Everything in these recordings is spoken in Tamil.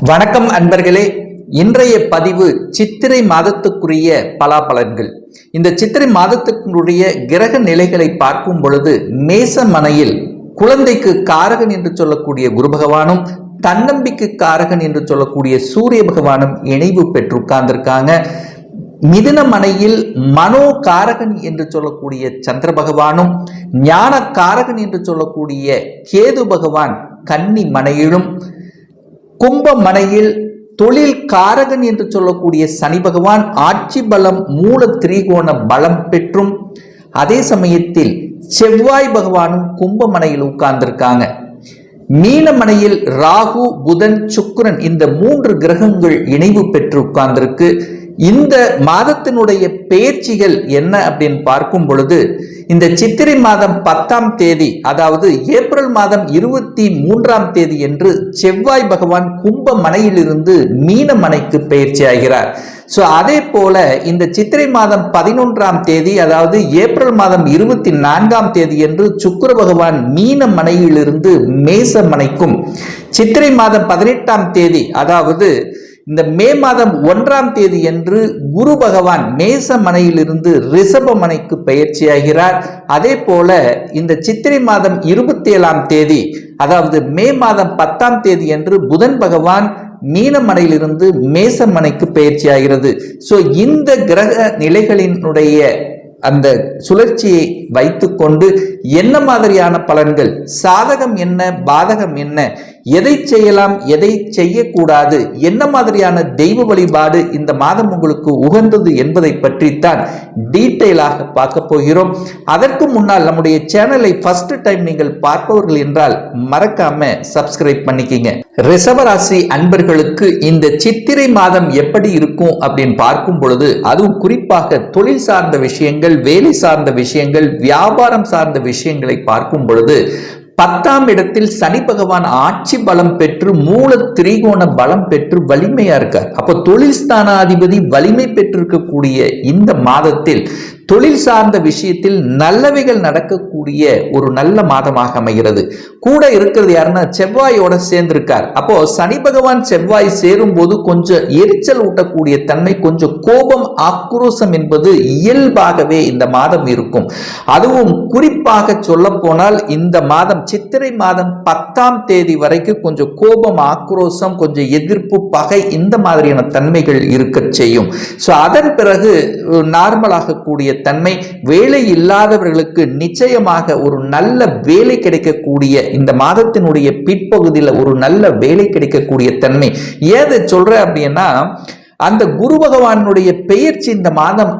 வணக்கம் அன்பர்களே. இன்றைய பதிவு சித்திரை மாதத்துக்குரிய பலாபலன்கள். இந்த சித்திரை மாதத்துக்குரிய கிரக நிலைகளை பார்க்கும் பொழுது மேசமனையில் குழந்தைக்கு காரகன் என்று சொல்லக்கூடிய குரு பகவானும் தன்னம்பிக்கை காரகன் என்று சொல்லக்கூடிய சூரிய பகவானும் இணைவு பெற்று உட்கார்ந்திருக்காங்க. மிதுன மனையில் மனோ காரகன் என்று சொல்லக்கூடிய சந்திர பகவானும் ஞான காரகன் என்று சொல்லக்கூடிய கேது பகவான் கன்னி மனையிலும், கும்ப மனையில் தொழில் காரகன் என்று சொல்லக்கூடிய சனி பகவான் ஆட்சி பலம் மூல திரிகோண பலம் பெற்றும், அதே சமயத்தில் செவ்வாய் பகவானும் கும்ப மனையில் உட்கார்ந்திருக்காங்க. மீனமனையில் ராகு புதன் சுக்கிரன் இந்த 3 கிரகங்கள் இணைவு பெற்று உட்கார்ந்திருக்கு. இந்த மாதத்தினுடைய பெயர்ச்சிகள் என்ன அப்படின்னு பார்க்கும் பொழுது, இந்த சித்திரை மாதம் 10ஆம் தேதி, அதாவது ஏப்ரல் மாதம் 23ஆம் தேதி என்று செவ்வாய் பகவான் கும்ப மனையிலிருந்து மீன மனைக்கு பெயர்ச்சி ஆகிறார். அதே போல இந்த சித்திரை மாதம் 11ஆம் தேதி, அதாவது ஏப்ரல் மாதம் 24ஆம் தேதி என்று சுக்கிர பகவான் மீன மனையிலிருந்து மேச மனைக்கும், சித்திரை மாதம் 18ஆம் தேதி, அதாவது இந்த மே மாதம் 1ஆம் தேதி என்று குரு பகவான் மேச மனையிலிருந்து ரிஷப மனைக்கு பெயர்ச்சியாகிறார். அதே போல இந்த சித்திரை மாதம் 27ஆம் தேதி, அதாவது மே மாதம் 10ஆம் தேதி என்று புதன் பகவான் மீனமனையிலிருந்து மேசமனைக்கு பயிற்சி ஆகிறது. இந்த கிரக நிலைகளினுடைய அந்த சுழற்சியை வைத்துக்கொண்டு என்ன மாதிரியான பலன்கள், சாதகம் என்ன பாதகம் என்ன, எதை செய்யலாம் எதை செய்யக்கூடாது, என்ன மாதிரியான தெய்வ வழிபாடு இந்த மாதம் உங்களுக்கு உகந்தது என்பதை பற்றித்தான் டீட்டெயிலாக பார்க்க போகிறோம். அதற்கு முன்னால் நம்முடைய சேனலை ஃபர்ஸ்ட் டைம் நீங்கள் பார்ப்பவர்கள் என்றால் மறக்காம சப்ஸ்கிரைப் பண்ணிக்கிங்க. ரிஷபராசி அன்பர்களுக்கு இந்த சித்திரை மாதம் எப்படி இருக்கும் அப்படின்னு பார்க்கும் பொழுது, அதுவும் குறிப்பாக தொழில் சார்ந்த விஷயங்கள், வேலை சார்ந்த விஷயங்கள், வியாபாரம் சார்ந்த விஷயங்களை பார்க்கும் பொழுது 10ஆம் இடத்தில் சனி பகவான் ஆட்சி பலம் பெற்று மூல திரிகோண பலம் பெற்று வலிமையா இருக்கார். அப்போ தொழில் ஸ்தானாதிபதி வலிமை பெற்றிருக்கக்கூடிய இந்த மாதத்தில் தொழில் சார்ந்த விஷயத்தில் நல்லவைகள் நடக்கக்கூடிய ஒரு நல்ல மாதமாக அமைகிறது. கூட இருக்கிறது யாருன்னா செவ்வாயோட சேர்ந்திருக்கார். அப்போ சனி பகவான் செவ்வாய் சேரும் போது கொஞ்சம் எரிச்சல் ஊட்டக்கூடிய தன்மை, கொஞ்சம் கோபம் ஆக்ரோஷம் என்பது இயல்பாகவே இந்த மாதம் இருக்கும். அதுவும் குறிப்பாக சொல்ல போனால் இந்த மாதம் சித்திரை மாதம் 10ஆம் தேதி வரைக்கும் கொஞ்சம் கோபம் ஆக்ரோஷம், கொஞ்சம் எதிர்ப்பு, பகை, இந்த மாதிரியான தன்மைகள் இருக்க செய்யும். அதன் பிறகு நார்மலாக கூடிய தன்மை, வேலை இல்லாதவர்களுக்கு நிச்சயமாக ஒரு நல்ல வேலை கிடைக்கக்கூடிய, இந்த மாதத்தினுடைய பிற்பகுதியில் ஒரு நல்ல வேலை கிடைக்கக்கூடிய தன்மை. ஏதை சொல்ற அப்படின்னா, அந்த குரு பகவானுடைய பெயர்ச்சி இந்த மாதம்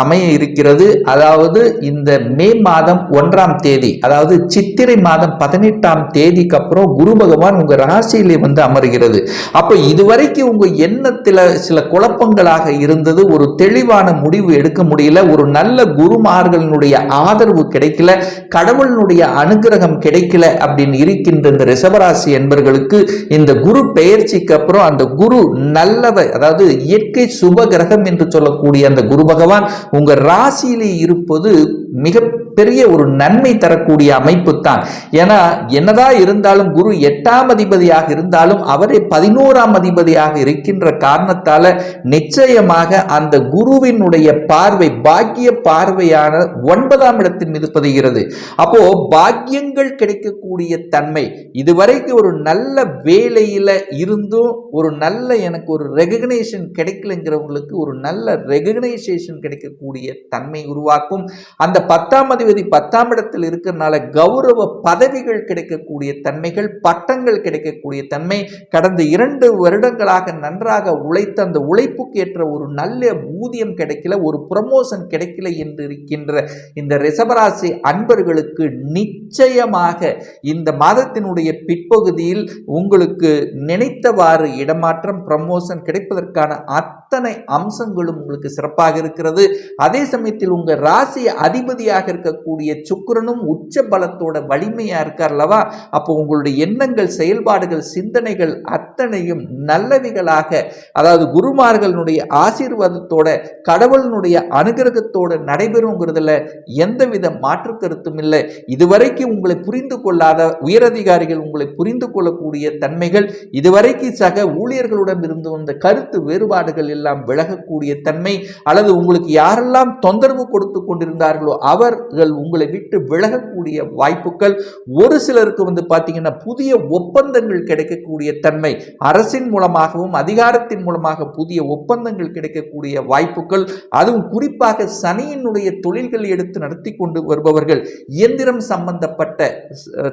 அமைய இருக்கிறது. அதாவது இந்த மே மாதம் 1ஆம் தேதி, அதாவது சித்திரை மாதம் 18ஆம் தேதிக்கு அப்புறம் குரு பகவான் உங்க ராசியிலே வந்து அமர்கிறது. அப்ப இதுவரைக்கும் உங்க எண்ணத்துல சில குழப்பங்களாக இருந்தது, ஒரு தெளிவான முடிவு எடுக்க முடியல, ஒரு நல்ல குருமார்களுடைய ஆதரவு கிடைக்கல, கடவுளினுடைய அனுகிரகம் கிடைக்கல அப்படின்னு இருக்கின்ற இந்த ரிஷபராசி என்பவர்களுக்கு இந்த குரு பெயர்ச்சிக்கு அப்புறம் அந்த குரு நல்லவை, அதாவது இயற்கை சுப கிரகம் என்று சொல்லக்கூடிய அந்த குரு பகவான் உங்க ராசியிலே இருப்பது மிக பெரிய ஒரு நன்மை தரக்கூடிய அமைப்பு தான். ஏன்னா என்னதான் இருந்தாலும் குரு 8ஆம் அதிபதியாக இருந்தாலும் அவரே 11ஆம் அதிபதியாக இருக்கின்ற காரணத்தால நிச்சயமாக அந்த குருவினுடைய பார்வை பாக்கிய பார்வையான 9ஆம் இடத்தின் மீது பதிகிறது. அப்போ பாக்கியங்கள் கிடைக்கக்கூடிய தன்மை, இதுவரைக்கும் ஒரு நல்ல வேலையில இருந்தும் ஒரு நல்ல எனக்கு ஒரு ரெகக்னைசேஷன் கிடைக்கலங்கிறவங்களுக்கு ஒரு நல்ல ரெகக்னைசேஷன் கிடைக்கக்கூடிய தன்மை உருவாக்கும். அந்த 10ஆம் அதிபதி 10ஆம் இடத்தில் இருக்கிறனால கௌரவ பதவிகள் கிடைக்கக்கூடிய தன்மைகள், பட்டங்கள் கிடைக்கக்கூடிய தன்மை, கடந்த 2 வருடங்களாக நன்றாக உழைத்த அந்த உழைப்புக்கு ஏற்ற ஒரு நல்ல ஊதியம் கிடைக்கல, ஒரு ப்ரமோஷன் கிடைக்கல என்று இருக்கின்ற இந்த ரிஷபராசி அன்பர்களுக்கு நிச்சயமாக இந்த மாதத்தினுடைய பிற்பகுதியில் உங்களுக்கு நினைத்தவாறு இடமாற்றம், ப்ரமோஷன் கிடைப்பதற்கான என்பதற்கான அத்தனை அம்சங்களும் உங்களுக்கு சிறப்பாக இருக்கிறது. அதே சமயத்தில் உங்க ராசி அதிபதியாக இருக்கக்கூடிய சுக்கிரனும் உச்ச பலத்தோட வலிமையா இருக்கார் அல்லவா? அப்போ உங்களுடைய எண்ணங்கள், செயல்பாடுகள், சிந்தனைகள் அத்தனையும் நல்லவைகளாக, அதாவது குருமார்களுடைய ஆசீர்வாதத்தோட, கடவுளினுடைய அனுகிரகத்தோட நடைபெறுங்கிறதுல எந்தவித மாற்று கருத்தும் இல்லை. இதுவரைக்கும் உங்களை புரிந்து கொள்ளாத உயரதிகாரிகள் உங்களை புரிந்து கொள்ளக்கூடிய தன்மைகள், இதுவரைக்கும் சக ஊழியர்களுடன் இருந்து வந்த கருத்து வேறுபாடுகள் எல்லாம் விலகக்கூடிய தன்மை, அல்லது உங்களுக்கு யாரெல்லாம் தொந்தரவு கொடுத்து கொண்டிருந்தார்களோ அவர்கள் உங்களை விட்டு விலகக்கூடிய வாய்ப்புகள், ஒரு சிலருக்கு பார்த்தீங்கன்னா புதிய ஒப்பந்தங்கள் கிடைக்கக்கூடிய தன்மை, அரசின் மூலமாகவும் அதிகாரத்தின் மூலமாக புதிய ஒப்பந்தங்கள் கிடைக்கக்கூடிய வாய்ப்புகள், அதுவும் குறிப்பாக சனியினுடைய தொழில்கள் எடுத்து நடத்தி கொண்டு வருபவர்கள், இயந்திரம் சம்பந்தப்பட்ட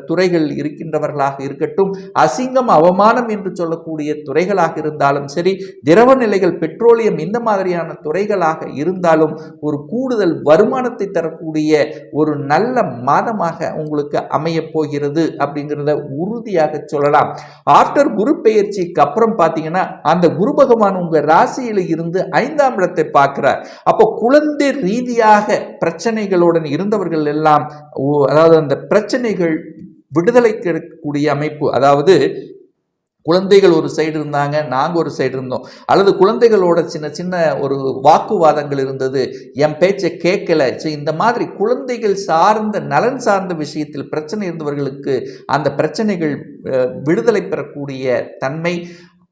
துறைகள் இருக்கின்றவர்களாக இருக்கட்டும், அசிங்கம் அவமானம் என்று சொல்லக்கூடிய துறைகளாக இருந்தாலும் சரி, திரவ நிலைகள், பெட்ரோலியம், இந்த மாதிரியான துறைகளாக இருந்தாலும் ஒரு கூடுதல் வருமானத்தை தரக்கூடிய ஒரு நல்ல மாதமாக உங்களுக்கு அமைய போகிறது அப்படிங்கிறத உறுதியாக சொல்லலாம். ஆஃப்டர் குரு பெயர்ச்சிக்கு அப்புறம் பார்த்தீங்கன்னா அந்த குரு பகவான் உங்க ராசியில இருந்து 5ஆம் இடத்தை பார்க்கிறார். அப்போ குழந்தை ரீதியாக பிரச்சனைகளுடன் இருந்தவர்கள் எல்லாம், அதாவது அந்த பிரச்சனைகள் விடுதலை கிடைக்கக்கூடிய அமைப்பு, அதாவது குழந்தைகள் ஒரு சைடு இருந்தாங்க, நாங்கள் ஒரு சைடு இருந்தோம், அல்லது குழந்தைகளோட சின்ன சின்ன ஒரு வாக்குவாதங்கள் இருந்தது, என் பேச்சை கேட்கல, இந்த மாதிரி குழந்தைகள் சார்ந்த நலன் சார்ந்த விஷயத்தில் பிரச்சனை இருந்தவர்களுக்கு அந்த பிரச்சனைகள் விடுதலை பெறக்கூடிய தன்மை.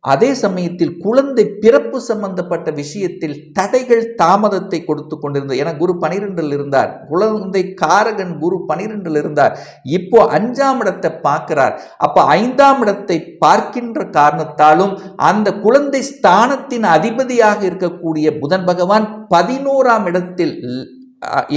அதே சமயத்தில் குழந்தை பிறப்பு சம்பந்தப்பட்ட விஷயத்தில் தடைகள் தாமதத்தை கொடுத்து கொண்டிருந்தது. ஏன்னா குரு 12 இருந்தார், குழந்தை காரகன் குரு 12 இருந்தார், இப்போ 5ஆம் இடத்தை பார்க்கிறார். அப்ப 5ஆம் இடத்தை பார்க்கின்ற காரணத்தாலும் அந்த குழந்தை ஸ்தானத்தின் அதிபதியாக இருக்கக்கூடிய புதன் பகவான் 11ஆம் இடத்தில்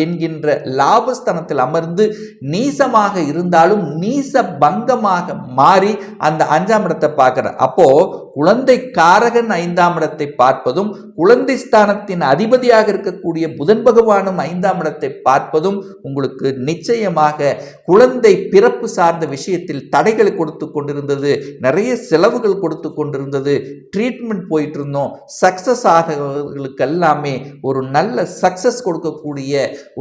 என்கின்ற லாபஸ்தானத்தில் அமர்ந்து நீசமாக இருந்தாலும் நீச பங்கமாக மாறி அந்த 5ஆம் இடத்தை பார்க்கிறார். அப்போ குழந்தை காரகன் 5ஆம் இடத்தை பார்ப்பதும், குழந்தை ஸ்தானத்தின் அதிபதியாக இருக்கக்கூடிய புதன் பகவானும் 5ஆம் இடத்தை பார்ப்பதும் உங்களுக்கு நிச்சயமாக குழந்தை பிறப்பு சார்ந்த விஷயத்தில் தடைகளை கொடுத்து கொண்டிருந்தது, நிறைய செலவுகள் கொடுத்து கொண்டிருந்தது, ட்ரீட்மெண்ட் போயிட்டு இருந்தோம், சக்சஸ் ஆகிறவர்களுக்கு எல்லாமே ஒரு நல்ல சக்சஸ் கொடுக்கக்கூடிய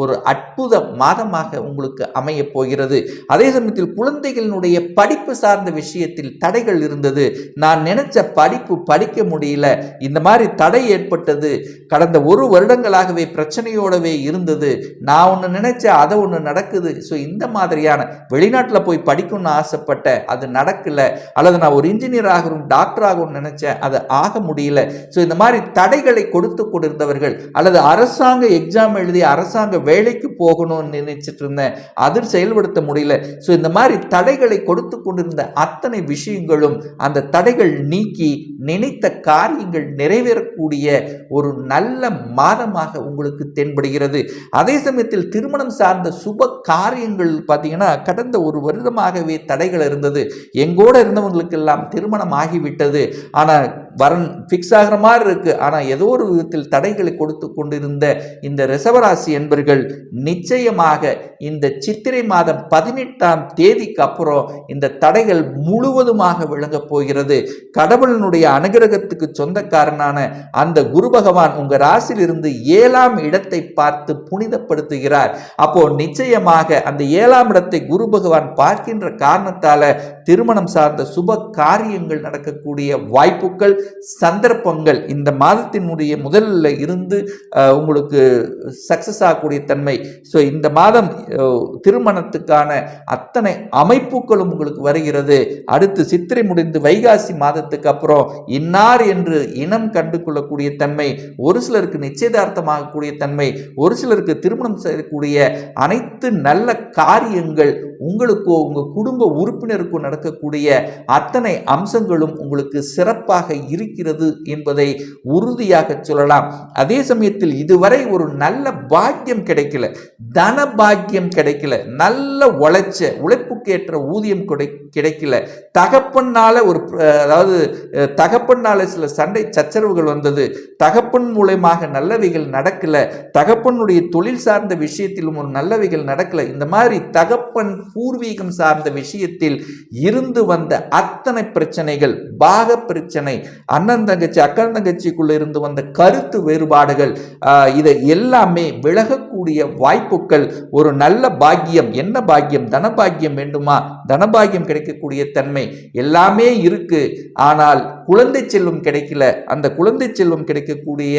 ஒரு அற்புத மாதமாக உங்களுக்கு அமைய போகிறது. அதே சமயத்தில் குழந்தைகளினுடைய படிப்பு சார்ந்த விஷயத்தில் தடைகள் இருந்தது, நான் நினைச்ச படிப்பு படிக்க முடியல, இந்த மாதிரி தடை ஏற்பட்டது, கடந்த 1 வருடங்களாகவே பிரச்சனையோடவே இருந்தது, நான் ஒன்று நினைச்சேன் அதை ஒன்று நடக்குது, இந்த மாதிரியான வெளிநாட்டில் போய் படிக்கணும்னு ஆசைப்பட்டேன் அது நடக்கல, அல்லது நான் ஒரு இன்ஜினியர் ஆகணும் டாக்டர் ஆகணும்னு நினைச்சேன் அது ஆக முடியல, இந்த மாதிரி தடைகளை கொடுத்து கொண்டிருந்தவர்கள், அல்லது அரசாங்க எக்ஸாம் எழுதி அரசாங்க வேலைக்கு போகணும்னு நினைச்சிட்டு இருந்தேன் அது செயல்படுத்த முடியல, இந்த மாதிரி தடைகளை கொடுத்து கொண்டிருந்த அத்தனை விஷயங்களும் அந்த தடைகள் நீக்கி நினைத்த காரியங்கள் நிறைவேறக்கூடிய ஒரு நல்ல மாதமாக உங்களுக்கு தென்படுகிறது. அதே சமயத்தில் திருமணம் சார்ந்த சுப காரியங்கள் பார்த்தீங்கன்னா கடந்த 1 வருடமாகவே தடைகள் இருந்தது. எங்கூட இருந்தவங்களுக்கு எல்லாம் திருமணம் ஆகிவிட்டது, ஆனால் வரன் ஃபிக்ஸ் ஆகிற மாதிரி இருக்கு, ஆனால் ஏதோ ஒரு விதத்தில் தடைகளை கொடுத்து கொண்டிருந்த இந்த ரிஷபராசி என்பர்கள் நிச்சயமாக இந்த சித்திரை மாதம் 18ஆம் தேதிக்கு அப்புறம் இந்த தடைகள் முழுவதுமாக விளங்கப் போகிறது. கடவுளினுடைய அனுகிரகத்துக்கு சொந்தக்காரனான அந்த குரு பகவான் உங்க ராசியில் இருந்து 7ஆம் இடத்தை பார்த்து புனிதப்படுத்துகிறார். அப்போ நிச்சயமாக அந்த 7ஆம் இடத்தை குரு பகவான் பார்க்கின்ற காரணத்தால திருமணம் சார்ந்த சுப காரியங்கள் நடக்கக்கூடிய வாய்ப்புகள், சந்தர்ப்பங்கள் இந்த மாதத்தினுடைய முதல்ல இருந்து உங்களுக்கு சக்சஸ் ஆகக்கூடிய தன்மை. இந்த மாதம் திருமணத்துக்கான அத்தனை அமைப்புகளும் உங்களுக்கு வருகிறது. அடுத்து சித்திரை முடிந்து வைகாசி மாதத்துக்கு அப்புறம் இன்னார் என்று இனம் கண்டு கொள்ளக்கூடிய தன்மை, ஒரு சிலருக்கு நிச்சயதார்த்தமாகக்கூடிய தன்மை, ஒரு சிலருக்கு திருமணம் செய்யக்கூடிய அனைத்து நல்ல காரியங்கள் உங்களுக்கோ உங்க குடும்ப உறுப்பினருக்கோ நடக்கக்கூடிய அத்தனை அம்சங்களும் உங்களுக்கு சிறப்பாக இருக்கிறது என்பதை உறுதியாக சொல்லலாம். அதே சமயத்தில் இதுவரை ஒரு நல்ல பாக்கியம் கிடைக்கல, தன பாக்கியம் கிடைக்கல, நல்ல உழைப்புக்கேற்ற ஊதியம் கிடைக்கல, தகப்பனால அதாவது தகப்பனால சில சண்டை சச்சரவுகள் வந்தது, தகப்பன் மூலமாக நல்லவைகள் நடக்கல, தகப்பனுடைய தொழில் சார்ந்த விஷயத்திலும் ஒரு நல்லவைகள் நடக்கல, இந்த மாதிரி தகப்பன் பூர்வீகம் சார்ந்த விஷயத்தில் இருந்து வந்த அத்தனை பிரச்சனைகள், பாக பிரச்சனை, அண்ணன் தங்கச்சி அக்கன் தங்கச்சிக்குள்ள இருந்து வந்த கருத்து வேறுபாடுகள், இதை எல்லாமே விலகக்கூடிய வாய்ப்புகள், ஒரு நல்ல பாக்கியம், என்ன பாக்கியம், தனபாக்கியம் வேண்டுமா, தனபாக்கியம் கிடைக்கக்கூடிய தன்மை எல்லாமே இருக்கு. ஆனால் குழந்தை செல்வம் கிடைக்கல. அந்த குழந்தை செல்வம் கிடைக்கக்கூடிய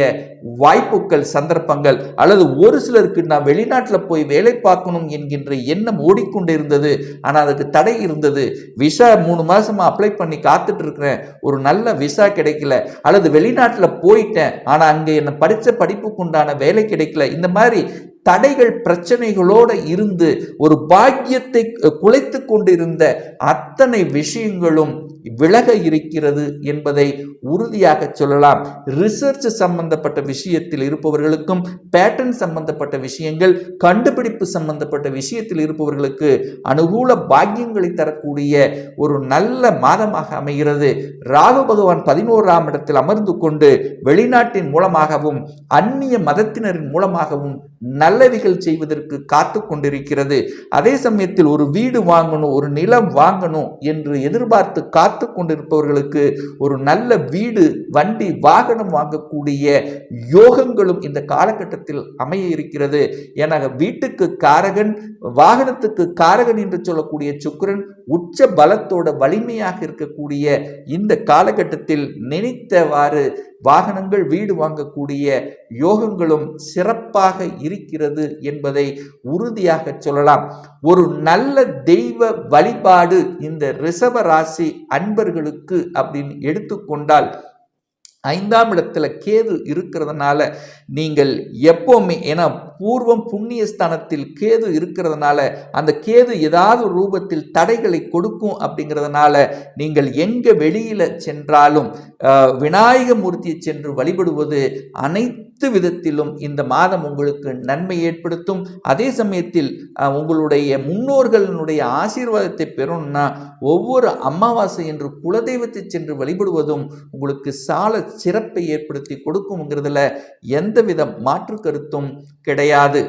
வாய்ப்புகள், சந்தர்ப்பங்கள், அல்லது ஒரு சிலருக்கு நான் வெளிநாட்டில் போய் வேலை பார்க்கணும் என்கின்ற எண்ணம் ஓடிக்கொண்டு இருந்தது. ஆனால் அதுக்கு தடை இருந்தது. விசா 3 மாசமா அப்ளை பண்ணி காத்துட்டு இருக்கிறேன், ஒரு நல்ல விசா கிடைக்கல. அல்லது வெளிநாட்டில் போயிட்டேன், ஆனால் அங்கே என்ன படித்த படிப்புக்கு உண்டான வேலை கிடைக்கல. இந்த மாதிரி தடைகள், பிரச்சனைகளோடு இருந்து ஒரு பாக்கியத்தை குலைத்து கொண்டிருந்த அத்தனை விஷயங்களும் விலக இருக்கிறது என்பதை உறுதியாக சொல்லலாம். ரிசர்ச் சம்பந்தப்பட்ட விஷயத்தில் இருப்பவர்களுக்கும், பேட்டர்ன் சம்பந்தப்பட்ட விஷயங்கள், கண்டுபிடிப்பு சம்பந்தப்பட்ட விஷயத்தில் இருப்பவர்களுக்கு அனுகூல பாக்கியங்களை தரக்கூடிய ஒரு நல்ல மாதமாக அமைகிறது. ராகு பகவான் 11ஆம் இடத்தில் அமர்ந்து கொண்டு வெளிநாட்டின் மூலமாகவும் அந்நிய மதத்தினரின் மூலமாகவும் நல்லவைகள் செய்வதற்கு காத்து கொண்டிருக்கிறது. அதே சமயத்தில் ஒரு வீடு வாங்கணும், ஒரு நிலம் வாங்கணும் என்று எதிர்பார்த்து காத்து கொண்டிருப்பவர்களுக்கு ஒரு நல்ல வீடு, வண்டி, வாகனம் வாங்கக்கூடிய யோகங்களும் இந்த காலகட்டத்தில் அமைய இருக்கிறது. என வீட்டுக்கு காரகன், வாகனத்துக்கு காரகன் என்று சொல்லக்கூடிய சுக்கிரன் உச்ச பலத்தோட வலிமையாக இருக்கக்கூடிய இந்த காலகட்டத்தில் நினைத்தவாறு வாகனங்கள், வீடு வாங்கக்கூடிய யோகங்களும் சிறப்பாக இருக்கிறது என்பதை உறுதியாக சொல்லலாம். ஒரு நல்ல தெய்வ வழிபாடு இந்த ரிஷப ராசி அன்பர்களுக்கு அப்படின்னு எடுத்துக்கொண்டால், 5ஆம் இடத்துல கேது இருக்கிறதுனால நீங்கள் எப்பவுமே, ஏன்னா பூர்வம் புண்ணிய ஸ்தானத்தில் கேது இருக்கிறதுனால அந்த கேது ஏதாவது ரூபத்தில் தடைகளை கொடுக்கும். அப்படிங்கிறதுனால நீங்கள் எங்க வெளியில சென்றாலும் விநாயக மூர்த்தியை சென்று வழிபடுவது அனைத்து விதத்திலும் இந்த மாதம் உங்களுக்கு நன்மை ஏற்படுத்தும். அதே சமயத்தில் உங்களுடைய முன்னோர்களுடைய ஆசீர்வாதத்தை பெறணும்னா ஒவ்வொரு அமாவாசை என்று குலதெய்வத்தை சென்று வழிபடுவதும் உங்களுக்கு சால சிறப்பை ஏற்படுத்தி கொடுக்கும்ங்கிறதுல எந்தவித மாற்று கருத்தும் கிடையாது.